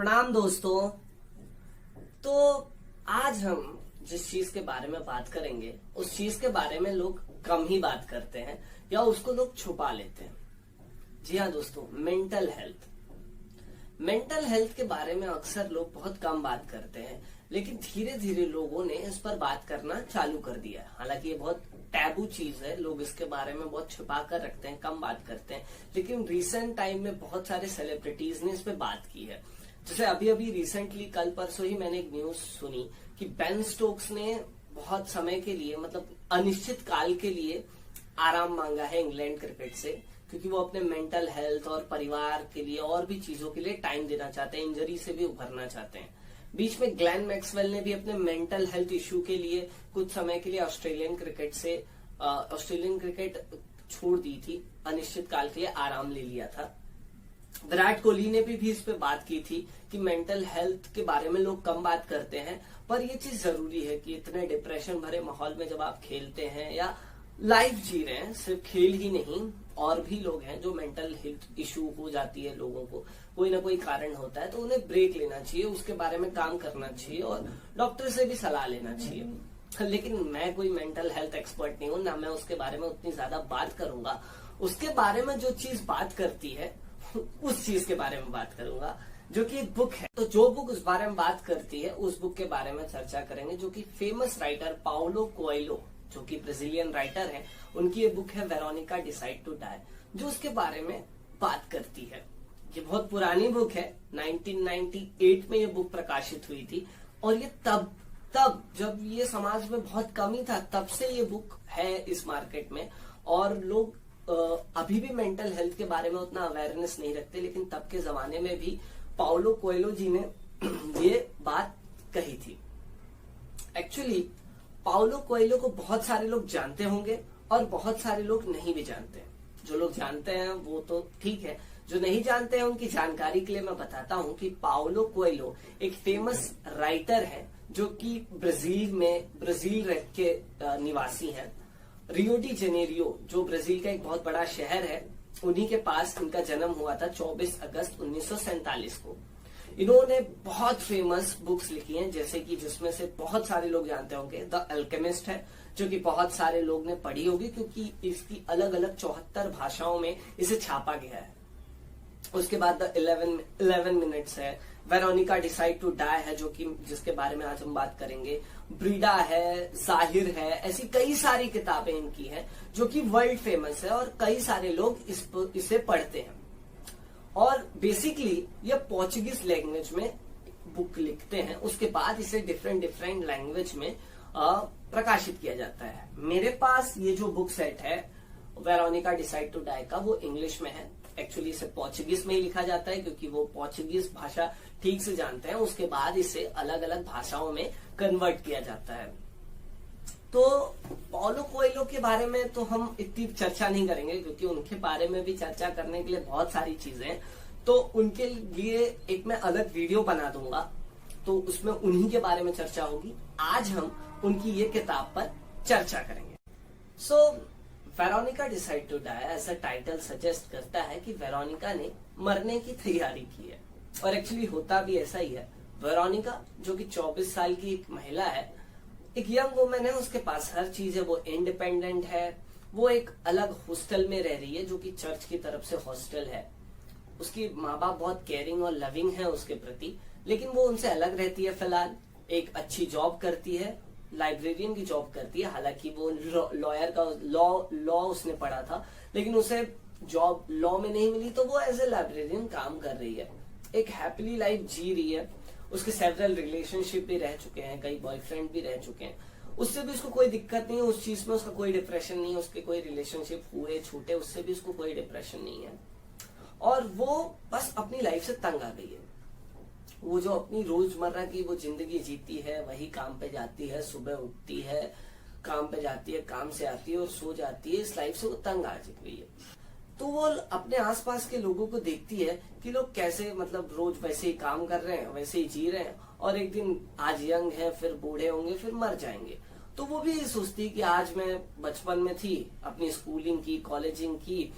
प्रणाम दोस्तों। तो आज हम जिस चीज के बारे में बात करेंगे उस चीज के बारे में लोग कम ही बात करते हैं या उसको लोग छुपा लेते हैं। जी हाँ दोस्तों, मेंटल हेल्थ। मेंटल हेल्थ के बारे में अक्सर लोग बहुत कम बात करते हैं, लेकिन धीरे धीरे लोगों ने इस पर बात करना चालू कर दिया है। हालांकि ये बहुत टैबू चीज है, लोग इसके बारे में बहुत छुपा कर रखते हैं, कम बात करते हैं। लेकिन रिसेंट टाइम में बहुत सारे सेलिब्रिटीज ने इस पे बात की है। जैसे अभी अभी रिसेंटली कल परसों ही मैंने एक न्यूज सुनी कि बेन स्टोक्स ने बहुत समय के लिए, मतलब अनिश्चित काल के लिए आराम मांगा है इंग्लैंड क्रिकेट से, क्योंकि वो अपने मेंटल हेल्थ और परिवार के लिए और भी चीजों के लिए टाइम देना चाहते हैं, इंजरी से भी उभरना चाहते हैं। बीच में ग्लेन मैक्सवेल ने भी अपने मेंटल हेल्थ इश्यू के लिए कुछ समय के लिए ऑस्ट्रेलियन क्रिकेट छोड़ दी थी, अनिश्चित काल के लिए आराम ले लिया था। विराट कोहली ने भी इस पे बात की थी कि मेंटल हेल्थ के बारे में लोग कम बात करते हैं, पर ये चीज जरूरी है कि इतने डिप्रेशन भरे माहौल में जब आप खेलते हैं या लाइफ जी रहे हैं, सिर्फ खेल ही नहीं, और भी लोग हैं जो मेंटल हेल्थ इशू हो जाती है, लोगों को कोई ना कोई कारण होता है, तो उन्हें ब्रेक लेना चाहिए, उसके बारे में काम करना चाहिए और डॉक्टर से भी सलाह लेना चाहिए। लेकिन मैं कोई मेंटल हेल्थ एक्सपर्ट नहीं हूं, ना मैं उसके बारे में उतनी ज्यादा बात करूंगा। उसके बारे में जो चीज बात करती है उस चीज के बारे में बात करूंगा, जो कि एक बुक है। तो जो बुक उस बारे में बात करती है उस बुक के बारे में चर्चा करेंगे, जो कि फेमस राइटर पाउलो कोएल्हो, जो कि ब्राजीलियन राइटर है, उनकी ये बुक है वेरोनिका डिसाइड टू डाई, जो उसके बारे में बात करती है। ये बहुत पुरानी बुक है, 1998 में ये बुक प्रकाशित हुई थी, और ये तब जब ये समाज में बहुत कमी था, तब से ये बुक है इस मार्केट में, और लोग अभी भी मेंटल हेल्थ के बारे में उतना अवेयरनेस नहीं रखते। लेकिन तब के जमाने में भी पाउलो कोएल्हो जी ने ये बात कही थी। एक्चुअली पाउलो कोएल्हो को बहुत सारे लोग जानते होंगे और बहुत सारे लोग नहीं भी जानते। जो लोग जानते हैं वो तो ठीक है, जो नहीं जानते हैं उनकी जानकारी के लिए मैं बताता हूं कि पाउलो कोएल्हो एक फेमस राइटर है, जो कि ब्राजील के निवासी हैं। रियो डी जेनेरियो, जो ब्राजील का एक बहुत बड़ा शहर है, उन्हीं के पास इनका जन्म हुआ था 24 अगस्त 1947 को। इन्होंने बहुत फेमस बुक्स लिखी हैं, जैसे कि जिसमें से बहुत सारे लोग जानते होंगे द अल्केमिस्ट है, जो कि बहुत सारे लोग ने पढ़ी होगी, क्योंकि इसकी अलग अलग 74 भाषाओं में इसे छापा गया है। उसके बाद द 11 मिनट्स है, वेरोनिका डिसाइड टू डाई है, जो कि जिसके बारे में आज हम बात करेंगे, ब्रीडा है, जाहिर है, ऐसी कई सारी किताबें इनकी हैं जो कि वर्ल्ड फेमस है और कई सारे लोग इसे पढ़ते हैं। और बेसिकली ये पोर्चुगीज लैंग्वेज में बुक लिखते हैं, उसके बाद इसे डिफरेंट लैंग्वेज में प्रकाशित किया जाता है। मेरे पास ये जो बुक सेट है वेरोनिका डिसाइड टू डाई का, वो इंग्लिश में है। एक्चुअली इसे पोर्चुगीज में ही लिखा जाता है, क्योंकि वो पोर्चुगीज भाषा ठीक से जानते हैं। उसके बाद इसे अलग अलग भाषाओं में कन्वर्ट किया जाता है। तो पाउलो कोएल्हो के बारे में तो हम इतनी चर्चा नहीं करेंगे, क्योंकि उनके बारे में भी चर्चा करने के लिए बहुत सारी चीजें हैं। तो उनके लिए एक मैं अलग वीडियो बना दूंगा, तो उसमें उन्हीं के बारे में चर्चा होगी। आज हम उनकी ये किताब पर चर्चा करेंगे। सो वेरोनिका डिसाइड टू डाई ऐसा टाइटल सजेस्ट करता है कि वेरोनिका ने मरने की तैयारी की है, और एक्चुअली होता भी ऐसा ही है। वेरोनिका, जो कि 24 साल की एक महिला है, एक यंग वुमेन है, उसके पास हर चीज है, वो इंडिपेंडेंट है। वो एक अलग हॉस्टल में रह रही है, जो कि चर्च की तरफ से हॉस्टल है। उसकी माँ बाप बहुत केयरिंग और लविंग है उसके प्रति, लेकिन वो उनसे अलग रहती है। फिलहाल एक अच्छी जॉब करती है, लाइब्रेरियन की जॉब करती है। हालांकि वो लॉयर का लॉ उसने पढ़ा था, लेकिन उसे जॉब लॉ में नहीं मिली, तो वो एज ए लाइब्रेरियन काम कर रही है। एक हैप्पीली लाइफ जी रही है। उसके सेवरल रिलेशनशिप भी रह चुके हैं, कई बॉयफ्रेंड भी रह चुके हैं। उससे भी उसको कोई दिक्कत नहीं है, उस चीज में उसका कोई डिप्रेशन नहीं है। उसके कोई रिलेशनशिप हुए छूटे, उससे भी उसको कोई डिप्रेशन नहीं है। और वो बस अपनी लाइफ से तंग आ गई है। वो जो अपनी रोजमर्रा की वो जिंदगी जीती है, वही काम पे जाती है, सुबह उठती है, काम पे जाती है, काम से आती है और सो जाती है। इस लाइफ से वो तंग आ चुकी है। तो वो अपने आसपास के लोगों को देखती है कि लोग कैसे, मतलब रोज वैसे ही काम कर रहे हैं, वैसे ही जी रहे हैं, और एक दिन आज यंग है, फिर बूढ़े होंगे, फिर मर जाएंगे। तो वो भी सोचती कि आज मैं बचपन में थी, अपनी स्कूलिंग की, कॉलेजिंग की,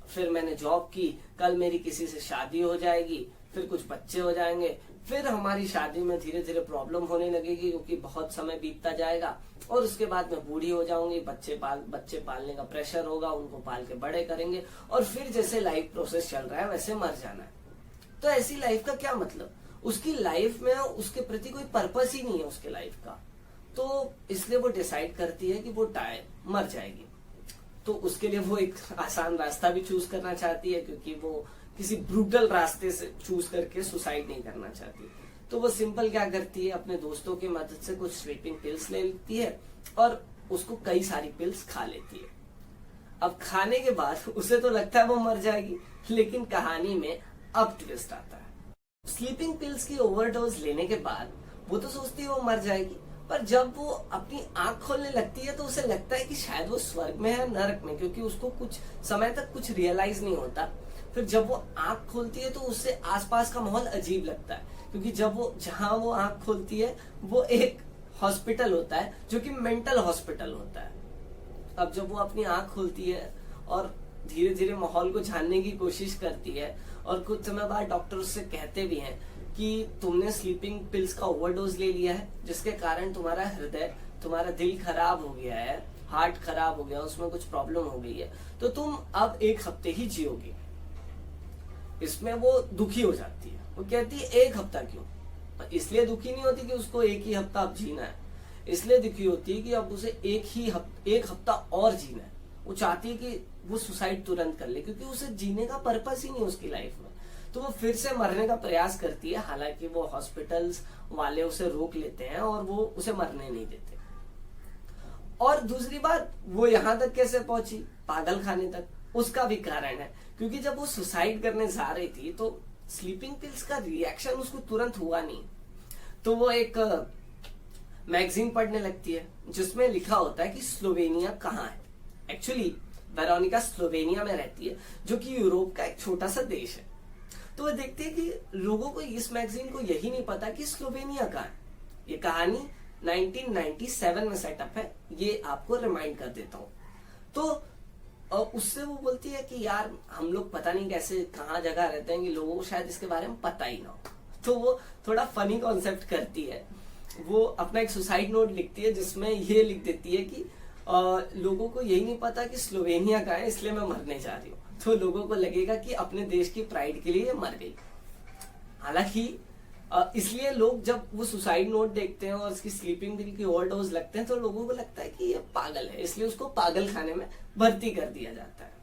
फिर मैंने जॉब की, कल मेरी किसी से शादी हो जाएगी, फिर कुछ बच्चे हो जाएंगे, फिर हमारी शादी में धीरे धीरे प्रॉब्लम होने लगेगी क्योंकि बहुत समय बीतता जाएगा, और उसके बाद मैं बूढ़ी हो जाऊंगी, बच्चे पालने का प्रेशर होगा, उनको पाल के बड़े करेंगे, और फिर जैसे लाइफ प्रोसेस चल रहा है वैसे मर जाना है। तो ऐसी लाइफ का क्या मतलब? उसकी लाइफ में उसके प्रति कोई पर्पस ही नहीं है उसके लाइफ का। तो इसलिए वो डिसाइड करती है कि वो मर जाएगी। तो उसके लिए वो एक आसान रास्ता भी चूज करना चाहती है, क्योंकि वो किसी ब्रूटल रास्ते से चूज करके सुसाइड नहीं करना चाहती। तो वो सिंपल क्या करती है, अपने दोस्तों की मदद से कुछ स्लीपिंग पिल्स ले लेती है और उसको कई सारी पिल्स खा लेती है। अब खाने के बाद उसे तो लगता है वो मर जाएगी, लेकिन कहानी में अब ट्विस्ट आता है। स्लीपिंग पिल्स की ओवरडोज लेने के बाद वो तो सोचती है वो मर जाएगी, पर जब वो अपनी आंख खोलने लगती है तो उसे लगता है कि शायद वो स्वर्ग में है, नरक में, क्योंकि उसको कुछ समय तक कुछ रियलाइज नहीं होता। फिर जब वो आंख खोलती है तो उससे आसपास का माहौल अजीब लगता है, क्योंकि जहां वो आंख खोलती है वो एक हॉस्पिटल होता है जो कि मेंटल हॉस्पिटल होता है। अब जब वो अपनी आंख खोलती है और धीरे धीरे माहौल को जानने की कोशिश करती है, और कुछ समय बाद डॉक्टर उससे कहते भी हैं कि तुमने स्लीपिंग पिल्स का ओवरडोज ले लिया है, जिसके कारण तुम्हारा दिल खराब हो गया है, हार्ट खराब हो गया, उसमें कुछ प्रॉब्लम हो गई है, तो तुम अब 1 हफ्ते ही जियोगी। इसमें वो दुखी हो जाती है। वो कहती है 1 हफ्ता क्यों? इसलिए दुखी नहीं होती कि उसको 1 ही हफ्ता अब जीना है, इसलिए दुखी होती है कि अब उसे 1 हफ्ता और जीना है। वो चाहती है कि वो सुसाइड तुरंत कर ले, क्योंकि उसे जीने का पर्पस ही नहीं उसकी लाइफ में। तो वो फिर से मरने का प्रयास करती है, हालांकि वो हॉस्पिटल्स वाले उसे रोक लेते हैं और वो उसे मरने नहीं देते। और दूसरी बात, वो यहां तक कैसे पहुंची, पागल खाने तक? उसका भी कारण है, क्योंकि जब वो सुसाइड करने जा रही थी तो स्लीपिंग पिल्स का रिएक्शन उसको तुरंत हुआ नहीं। तो वो एक मैगजीन पढ़ने लगती है जिसमें लिखा होता है कि स्लोवेनिया कहाँ है। एक्चुअली वेरोनिका स्लोवेनिया में रहती है, जो कि यूरोप का एक छोटा सा देश है। तो वो देखते हैं कि लोगों को, इस मैगजीन को यही नहीं पता कि स्लोवेनिया कहाँ है। ये कहानी 1997 में सेटअप है, ये आपको रिमाइंड कर देता हूँ। तो उससे वो बोलती है कि यार हम लोग पता नहीं कैसे कहाँ जगह रहते हैं कि लोगों को शायद इसके बारे में पता ही ना हो। तो वो थोड़ा फनी कॉन्सेप्ट करती है, वो अपना एक सुसाइड नोट लिखती है जिसमें ये लिख देती है कि लोगों को यही नहीं पता कि स्लोवेनिया का है, इसलिए मैं मरने जा रही हूँ। तो लोगों को लगेगा कि अपने देश की प्राइड के लिए मर गई। हालांकि इसलिए लोग जब वो सुसाइड नोट देखते हैं और उसकी स्लीपिंग पिल की ओवरडोज लगते हैं तो लोगों को लगता है कि ये पागल है, इसलिए उसको पागल खाने में भर्ती कर दिया जाता है।